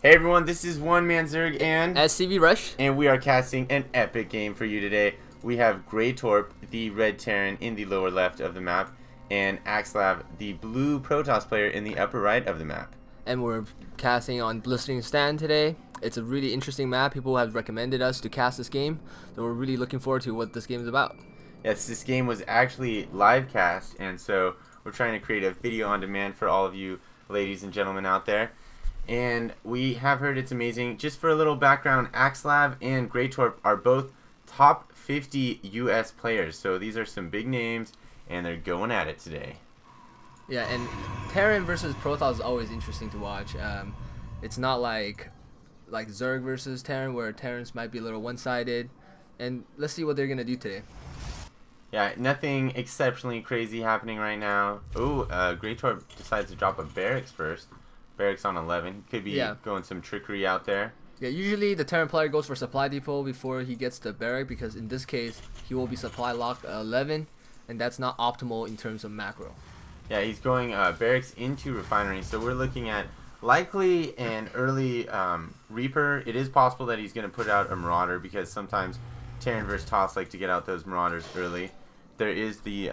Hey everyone, this is OneManZerg and SCVRush. and we are casting an epic game for you today. We have Gretorp, the red Terran, in the lower left of the map, and AxSlav, the blue Protoss player, in the upper right of the map. And we're casting on Blistering Sands today. It's a really interesting map. People have recommended us to cast this game, so we're really looking forward to what this game is about. Yes, this game was actually live cast, and so we're trying to create a video on demand for all of you ladies and gentlemen out there. And we have heard it's amazing. Just for a little background, AxSlav and Gretorp are both top 50 US players. So these are some big names, and they're going at it today. Yeah, and Terran versus Protoss is always interesting to watch. It's not like Zerg versus Terran, where Terrans might be a little one-sided. And let's see what they're going to do today. Yeah, nothing exceptionally crazy happening right now. Ooh, Gretorp decides to drop a barracks first. Barracks on 11. Could be going some trickery out there. Yeah, usually the Terran player goes for supply depot before he gets the barrack, because in this case he will be supply locked 11, and that's not optimal in terms of macro. Yeah, he's going barracks into refinery, so we're looking at likely an early Reaper. It is possible that he's going to put out a Marauder, because sometimes Terran versus Toss like to get out those Marauders early. There is the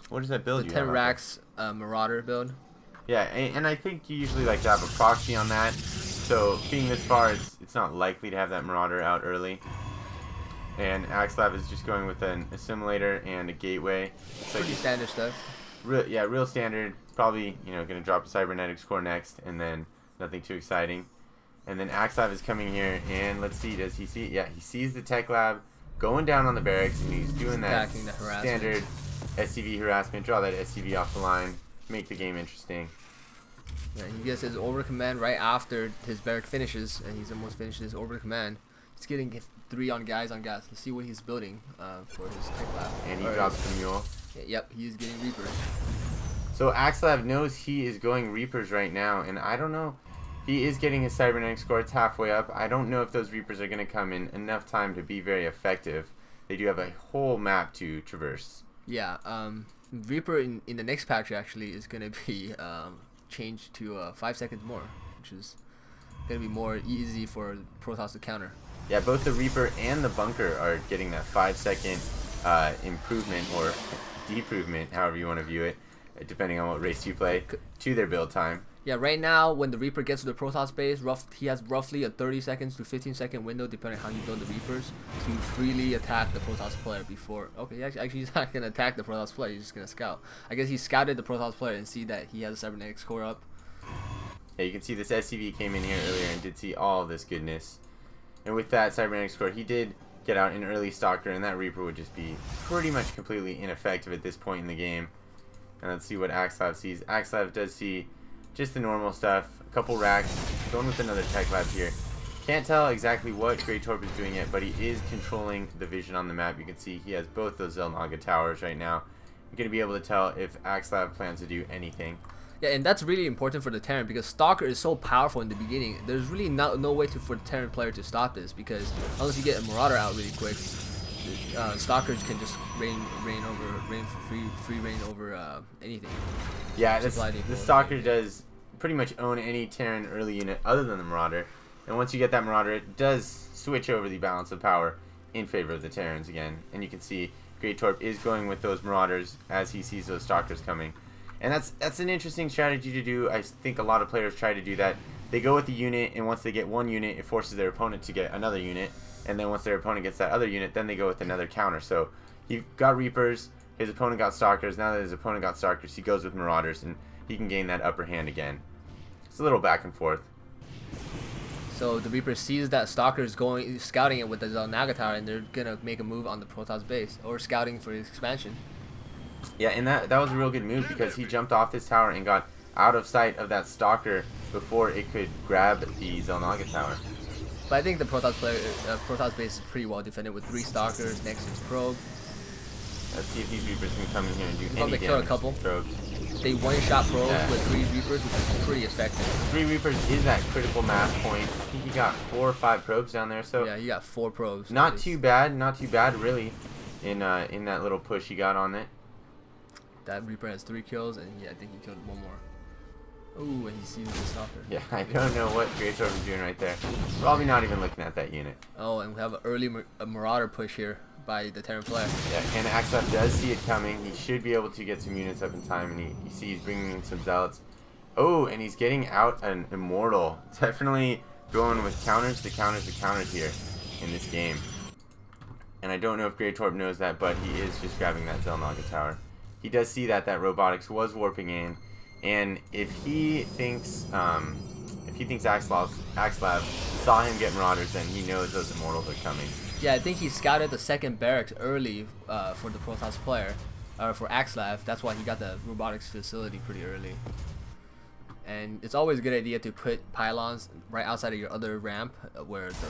what is that build? The 10 racks Marauder build. Yeah, and I think you usually like to have a proxy on that. So being this far, it's not likely to have that Marauder out early. And AxSlav is just going with an assimilator and a gateway. So pretty standard stuff. Real standard. Probably going to drop a cybernetics core next, and then nothing too exciting. And then AxSlav is coming here, and let's see, does he see? Yeah, he sees the tech lab going down on the barracks, and he's doing that standard SCV harassment. Draw that SCV off the line. Make the game interesting. Yeah, he gets his orbital command right after his barrack finishes, and he's almost finished his orbital command. He's getting 3 on guys on gas. Let's see what he's building for his tech lab. And he drops the mule. Yep, he's getting Reapers. So AxSlav knows he is going Reapers right now, and I don't know. He is getting his cybernetics score. It's halfway up. I don't know if those Reapers are going to come in enough time to be very effective. They do have a whole map to traverse. Yeah, Reaper in the next patch actually is going to be changed to 5 seconds more, which is going to be more easy for Protoss to counter. Yeah, both the Reaper and the Bunker are getting that 5-second improvement or deprovement, however you want to view it, depending on what race you play, to their build time. Yeah, right now when the Reaper gets to the Protoss base, he has roughly a 30 seconds to 15-second window, depending on how you build the Reapers, to freely attack the Protoss player before. Okay, actually he's not gonna attack the Protoss player. He's just gonna scout. I guess he scouted the Protoss player and see that he has a cybernetics core up. Yeah, you can see this SCV came in here earlier and did see all of this goodness. And with that cybernetics core, he did get out an early Stalker, and that Reaper would just be pretty much completely ineffective at this point in the game. And let's see what AxSlav sees. AxSlav does see just the normal stuff, a couple racks, going with another tech lab here. Can't tell exactly what Gretorp is doing yet, but he is controlling the vision on the map. You can see he has both those Zelnaga towers right now. You're going to be able to tell if AxSlav plans to do anything. Yeah, and that's really important for the Terran, because Stalker is so powerful in the beginning. There's really no way for the Terran player to stop this, because unless you get a Marauder out really quick, Stalkers can just free reign over anything. Yeah, the Stalker does pretty much own any Terran early unit other than the Marauder. And once you get that Marauder, it does switch over the balance of power in favor of the Terrans again. And you can see Gretorp is going with those Marauders as he sees those Stalkers coming. And that's an interesting strategy to do. I think a lot of players try to do that. They go with the unit, and once they get one unit, it forces their opponent to get another unit. And then once their opponent gets that other unit, then they go with another counter. So he got Reapers, his opponent got Stalkers. Now that his opponent got Stalkers, he goes with Marauders, and he can gain that upper hand again. It's a little back and forth. So the Reaper sees that Stalker is scouting it with the Zelnaga tower, and they're gonna make a move on the Protoss base, or scouting for his expansion. Yeah, and that was a real good move, because he jumped off this tower and got out of sight of that Stalker before it could grab the Zelnaga tower. But I think the Protoss base is pretty well defended with 3 Stalkers next to his probe. Let's see if these Reapers can come in here and do any damage. Kill a couple. They one-shot probes with 3 Reapers, which is pretty effective. 3 Reapers is that critical mass point. I think he got 4 or 5 probes down there. So yeah, he got 4 probes. Not too bad really. In that little push he got on it. That Reaper has 3 kills, and yeah, I think he killed 1 more. Ooh, and he sees the stalker. Yeah, I don't know what Gretorp is doing right there. Probably not even looking at that unit. Oh, and we have an early Marauder push here by the Terran player. Yeah, and AxSlav does see it coming. He should be able to get some units up in time, and you see he's bringing in some zealots. Oh, and he's getting out an Immortal. Definitely going with counters to counters to counters here in this game. And I don't know if Gretorp knows that, but he is just grabbing that Zelnaga tower. He does see that robotics was warping in, and if he thinks AxSlav saw him get Marauders, then he knows those Immortals are coming. Yeah, I think he scouted the second barracks early for the Protoss player, or for AxSlav. That's why he got the robotics facility pretty early. And it's always a good idea to put pylons right outside of your other ramp where the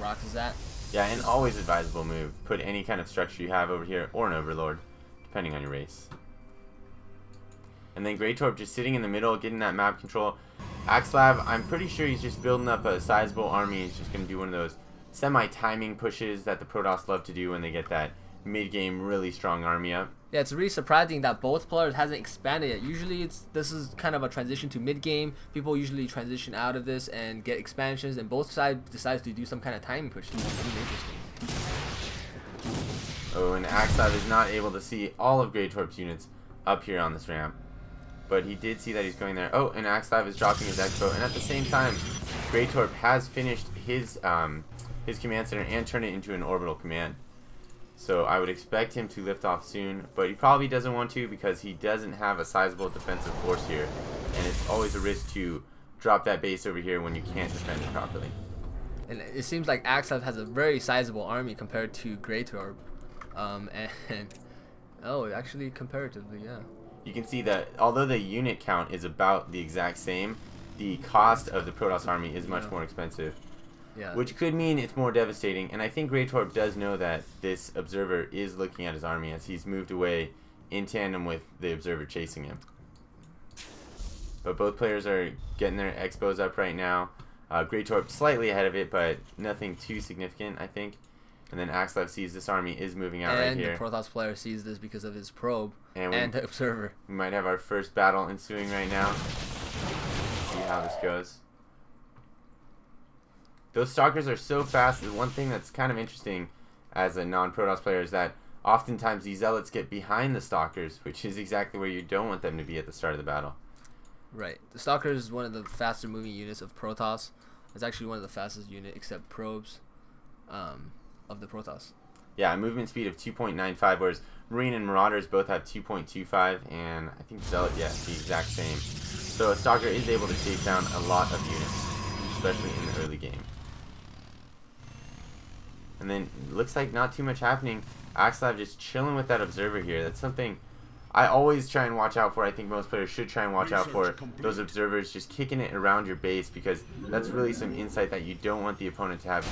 rocks is at. Yeah, and always advisable move. Put any kind of structure you have over here, or an Overlord, depending on your race. And then Gretorp just sitting in the middle, getting that map control. AxSlav, I'm pretty sure he's just building up a sizable army. He's just going to do one of those semi-timing pushes that the Protoss love to do when they get that mid-game really strong army up. Yeah, it's really surprising that both players hasn't expanded yet. Usually this is kind of a transition to mid-game. People usually transition out of this and get expansions, and both sides decides to do some kind of timing push. It's really interesting. Oh, and AxSlav is not able to see all of Gretorp's units up here on this ramp. But he did see that he's going there. Oh, and AxSlav is dropping his Expo, and at the same time, Gretorp has finished his command center and turned it into an orbital command. So I would expect him to lift off soon, but he probably doesn't want to because he doesn't have a sizable defensive force here, and it's always a risk to drop that base over here when you can't defend it properly. And it seems like AxSlav has a very sizable army compared to Gretorp, oh, actually comparatively, yeah. You can see that although the unit count is about the exact same, the cost of the Protoss army is much more expensive. Yeah. Which could mean it's more devastating, and I think Gretorp does know that this Observer is looking at his army as he's moved away in tandem with the Observer chasing him. But both players are getting their Expos up right now. Gretorp slightly ahead of it, but nothing too significant, I think. And then AxSlav sees this army is moving out right here. And the Protoss player sees this because of his probe and the Observer. We might have our first battle ensuing right now. Let's see how this goes. Those Stalkers are so fast. The one thing that's kind of interesting as a non-Protoss player is that oftentimes these Zealots get behind the Stalkers, which is exactly where you don't want them to be at the start of the battle. Right. The Stalker is one of the faster moving units of Protoss. It's actually one of the fastest units, except probes, of the Protoss. Yeah, a movement speed of 2.95, whereas Marine and Marauders both have 2.25, and I think Zealot, yeah, the exact same. So a Stalker is able to chase down a lot of units, especially in the early game. And then it looks like not too much happening. AxSlav just chilling with that Observer here. That's something I always try and watch out for. I think most players should try and watch out for those Observers just kicking it around your base, because that's really some insight that you don't want the opponent to have.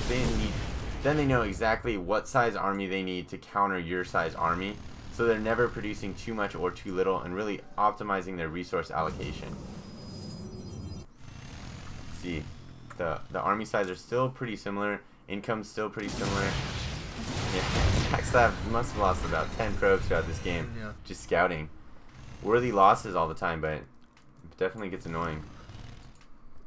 Then they know exactly what size army they need to counter your size army, so they're never producing too much or too little and really optimizing their resource allocation. Let's see, the army size are still pretty similar. Income's still pretty similar. Yeah, AxSlav must have lost about 10 probes throughout this game, just scouting. Worthy losses all the time, but it definitely gets annoying.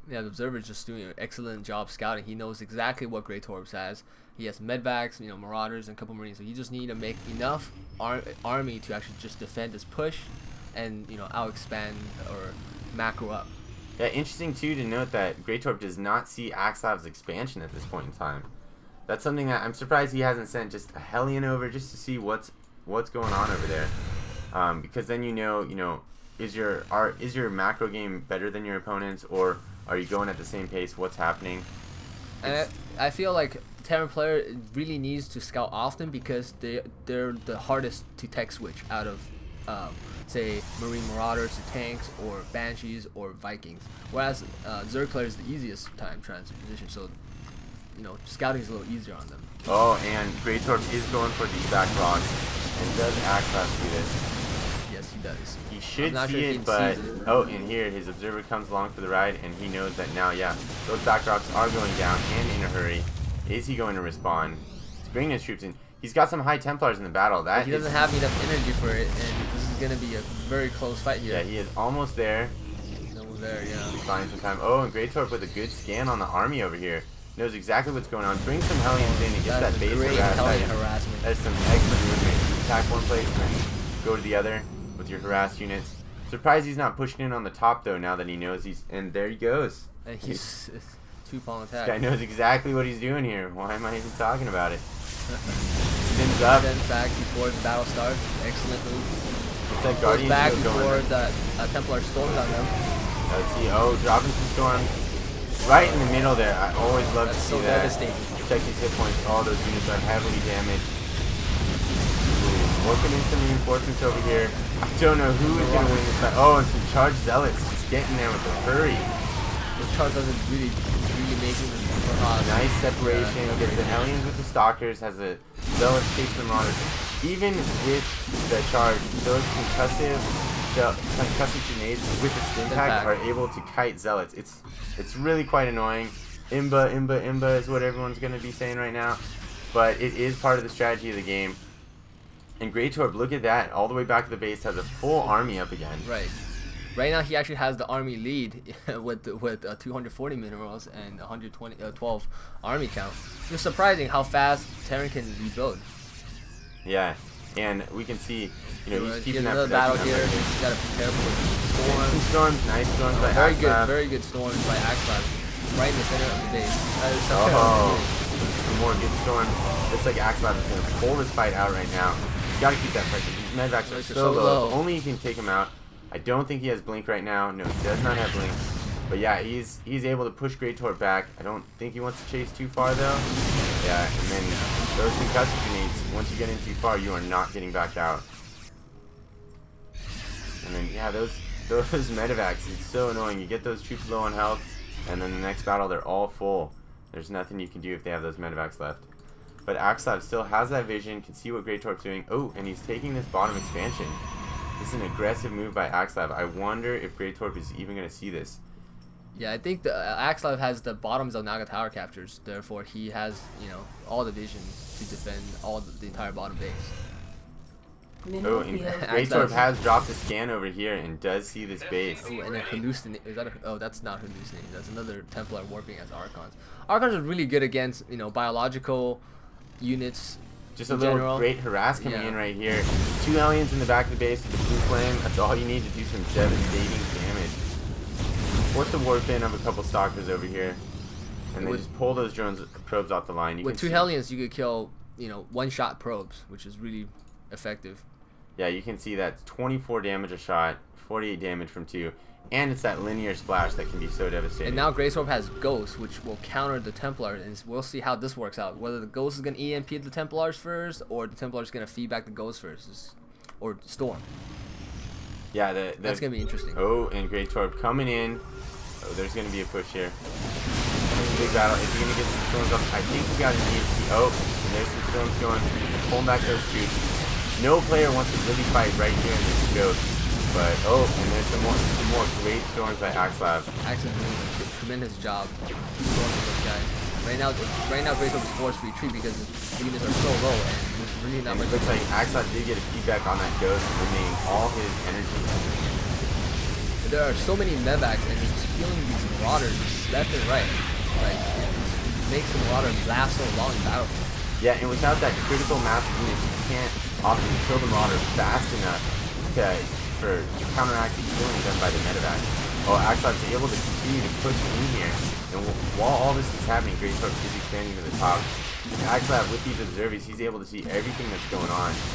Yeah, the Observer's just doing an excellent job scouting. He knows exactly what Gretorp has. He has medvacs, Marauders, and a couple Marines. So he just need to make enough army to actually just defend this push, and out-expand or macro up. Yeah, interesting too to note that Gretorp does not see AxSlav's expansion at this point in time. That's something that I'm surprised he hasn't sent just a Hellion over just to see what's going on over there. Because then is your macro game better than your opponent's, or are you going at the same pace? What's happening? And I feel like the Terran player really needs to scout often, because they're the hardest to tech switch out of say Marine Marauders to tanks or Banshees or Vikings, whereas Zerg player is the easiest time transition, so scouting is a little easier on them. Oh, and Gretorp is going for these back rocks, and does AxSlav see this? Yes, he does. He should see it, but oh, and here his Observer comes along for the ride, and he knows that now, yeah, those back rocks are going down and in a hurry. Is he going to respond? He's bringing his troops in. He's got some high Templars in the battle. He doesn't have enough energy for it, and this is going to be a very close fight here. Yeah, he is almost there. there, yeah. He's buying some time. Oh, and Gretorp with a good scan on the army over here. Knows exactly what's going on. Brings some Hellions in and gets that base harassment. That's some excellent movement. Attack one place and then go to the other with your harassed units. Surprised he's not pushing in on the top though now that he knows he's... And there he goes. And he's two-pawn attack. This guy knows exactly what he's doing here. Why am I even talking about it? Spins up. Spins back before the battle starts. Excellent move. It's like Goes Guardian back still before going. the Templar storms on them. Let's see. Oh, dropping some storm. Right in the middle there. I always love to see so that. devastating. Check his hit points. All those units are heavily damaged. Ooh, working in some reinforcements over here. I don't know who is going to win this fight. Oh, and some charged zealots just getting there with a hurry. The charge doesn't really making them nice separation. Gets the Hellions with the Stalkers. Has a zealot chase the Marauders. Even with the charge, those concussive grenades with the stim pack are able to kite zealots. It's really quite annoying. Imba is what everyone's going to be saying right now. But it is part of the strategy of the game. And Gretorp, look at that. All the way back to the base, has a full army up again. Right. Right now, he actually has the army lead with 240 minerals and 12 army count. It's surprising how fast Terran can rebuild. Yeah, and we can see, you know, he's keeping that another battle here. He's got to be careful with storms. Nice storms by AxSlav. Very good storms by AxSlav. Right in the center of the base. Some more good storms. Looks like AxSlav is going to pull this fight out right now. You got to keep that pressure. These medvacs are so low. Only you can take him out. I don't think he has blink right now. No, he does not have blink. But yeah, he's able to push Gretorp back. I don't think he wants to chase too far though. Yeah, and then those concussive grenades, once you get in too far, you are not getting back out. And then yeah, those medevacs, it's so annoying. You get those troops low on health, and then the next battle they're all full. There's nothing you can do if they have those medevacs left. But AxSlav still has that vision, can see what Gretorp's doing. Oh, and he's taking this bottom expansion. This is an aggressive move by AxSlav. I wonder if Gretorp is even going to see this. Yeah, I think the AxSlav has the bottoms of Naga tower captures. Therefore, he has, you know, all the vision to defend all the entire bottom base. Oh, and Gretorp has dropped a scan over here and does see this base. Oh, and then hallucinate. Oh, that's not hallucinating. That's another Templar warping as Archons. Archons are really good against, you know, biological units. Just a little great harass coming in right here. 2 Hellions in the back of the base with the blue flame. That's all you need to do some devastating damage. Force the warp in of a couple stalkers over here, and then just pull those probes off the line. With 2 Hellions, you could kill, you know, one-shot probes, which is really effective. Yeah, you can see that 24 damage a shot, 48 damage from 2, and it's that linear splash that can be so devastating. And now Gretorp has Ghost, which will counter the Templars, and we'll see how this works out. Whether the Ghost is going to EMP the Templars first, or the Templars going to feed back the Ghost first, or Storm. Yeah, that's going to be interesting. Oh, and Gretorp coming in. Oh, there's going to be a push here. It's a big battle. Is he going to get some storms off? I think he got an EMP. Oh, and there's some storms going. Pulling back those troops. No player wants to really fight right here in this Ghost. But, oh, and there's some more great storms by AxSlav. AxSlav doing a tremendous job storming those guys. Right now Gretorp is forced to retreat because his units are so low, and there's really not much. It looks like AxSlav did get a feedback on that Ghost, remaining all his energy. There are so many medevacs, and he's killing these marauders left and right. Like, it makes the marauder last so long in battle. Yeah, and without that critical mass of units, you can't often kill the marauder fast enough for counteracting killing done by the medevac. Oh, AxSlav is able to continue to push in here, and while all this is happening, Gretorp is expanding to the top. AxSlav, with these observers, he's able to see everything that's going on.